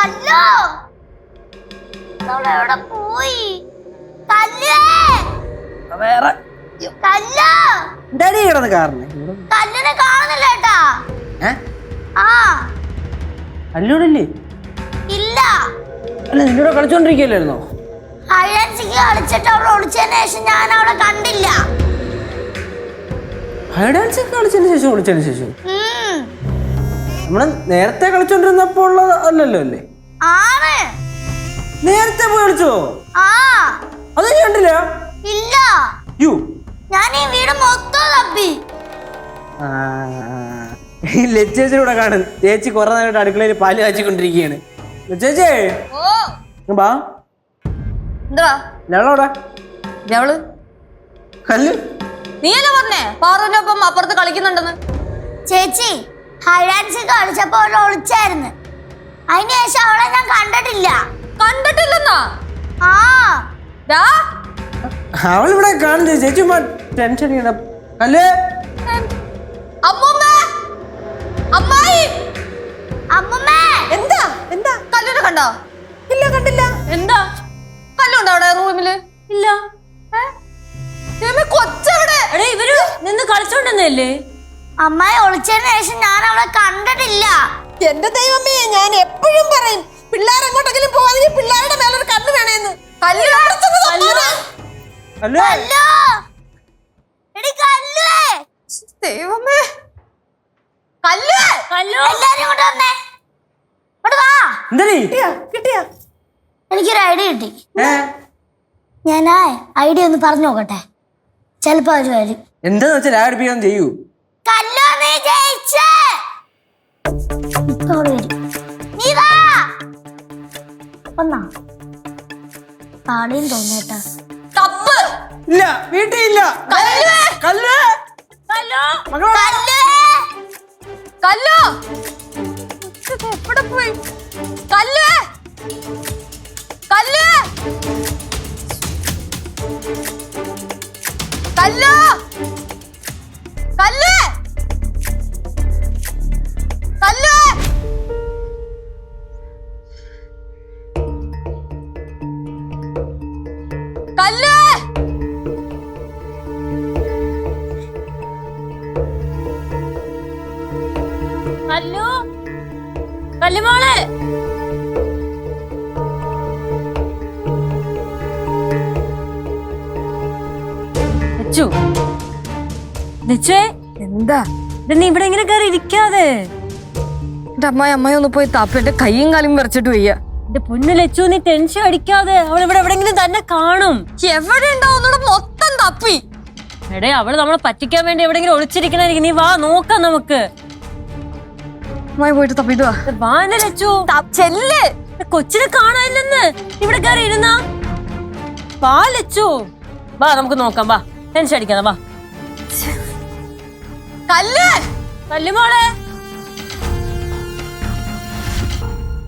കല്ലോ എവിടെ പോയി? വേറെ കിടന്ന് കാരണം കല്ലിനെ കാണുന്നില്ല ഏട്ടാ. ആ അല്ലൂടല്ലേ? ഇല്ല. അല്ല നിന്നോട് കളിച്ചോണ്ടിരിക്കല്ലായിരുന്നോ? ഹൈഡൻസിക്ക് കളിച്ചിട്ട് അവൾ ഒളിച്ചതിന് ശേഷം ഞാൻ അവളെ കണ്ടില്ല. ഹൈഡൻസിക്ക് കളിച്ചതിന് ശേഷം ഒളിച്ചതിന് ശേഷം നമ്മള് നേരത്തെ കളിച്ചോണ്ടിരുന്നപ്പോ ഉള്ളത് അല്ലല്ലോ അല്ലേ? ആണ്. നേരത്തെ പോയി കളിച്ചോ? ആ അത് കണ്ടില്ല. ഇല്ല. യു ഞാൻ ഈ വീട് മൊത്തം തപ്പി. ലച്ചേച്ചിയുടെ കാണും. ചേച്ചി കുറെ നേരമായിട്ട് അടുക്കളയിൽ പാല് കാച്ചിക്കൊണ്ടിരിക്കുകയാണ്. ലച്ചേച്ചേ ബാ. എന്താ ഞവള് കല്ല് നീയല്ലേ പറഞ്ഞേ പാറുവിന്റെ ഒപ്പം അപ്പുറത്ത് കളിക്കുന്നുണ്ടെന്ന്? ചേച്ചി ഹൈഡൻസിക്ക് കളിച്ചപ്പോ അവൾ ഒളിച്ചായിരുന്നു. അതിനുശേഷം അവളെ ഞാൻ കണ്ടിട്ടില്ല. കണ്ടിട്ടില്ലെന്നാ? ആ അവളിവിടെ കാണുന്നത്. ചേച്ചി ടെൻഷൻ ചെയ്യണം. കല്ല് എന്താ എന്താ കല്ലുനെ കണ്ടോ? ഇല്ല കണ്ടില്ല. എന്താ കല്ലുണ്ടോ അവിടെ റൂമില്? ഇല്ല. കൊച്ചവിടെ ഇവര് നിന്ന് കളിച്ചോണ്ടെന്നല്ലേ? അമ്മായി ഒളിച്ചതിന് ശേഷം ഞാൻ അവളെ കണ്ടിട്ടില്ല. എന്റെ ദൈവമേ, ഞാൻ എപ്പോഴും പറയും പിള്ളേരെങ്ങോട്ടെങ്കിലും പോവാതെ പിള്ളേരുടെ മേലൊരു കണ്ണ് വേണേന്ന്. ദൈവമേ എനിക്കൊരു ഐഡിയ കിട്ടി. ഞാൻ ഐഡിയ ഒന്ന് പറഞ്ഞു നോക്കട്ടെ, ചെലപ്പോ അവര് വരും. എന്താന്ന് വെച്ചാൽ ആടിപ്പിക്കാൻ ചെയ്യൂ. ആളെയും തോന്നേട്ടാ. ഇല്ല വീട്ടിലില്ല. എവിടെ പോയി? കല്ല് കല്ല് കല്ല് കല്ല് കല്ല് കല്ല് കല്ലു കല്ലുമോളെ എന്താ നീ ഇവിടെ ഇങ്ങനെ കയറി ഇരിക്കാതെ? എന്റെ അമ്മായി ഒന്ന് പോയി താപ്പ. എന്റെ കൈയും കാലും വിറച്ചിട്ട് വയ്യ. എന്റെ പൊന്നു ലച്ചു, നീ ടെൻഷൻ അടിക്കാതെ. അവൾ ഇവിടെ എവിടെങ്കിലും തന്നെ കാണും. എവിടെ ഉണ്ടാവുന്നോടെ മൊത്തം തപ്പി. എടേ അവള് നമ്മളെ പറ്റിക്കാൻ വേണ്ടി എവിടെങ്കിലും ഒളിച്ചിരിക്കണായിരിക്കും. നീ വാ നോക്കാം നമുക്ക്. അമ്മായി പോയിട്ട് തപ്പിട്ട് വാ ലച്ചു. ചെല്ല്. കൊച്ചിനെ കാണാനില്ലെന്ന്. ഇവിടെ കയറി ഇരുന്നാ വാ ലച്ചു. വാ നമുക്ക് നോക്കാം. വാ ടെൻഷൻ അടിക്കാതെ വാ. കല്ല് കല്ലുമോളെ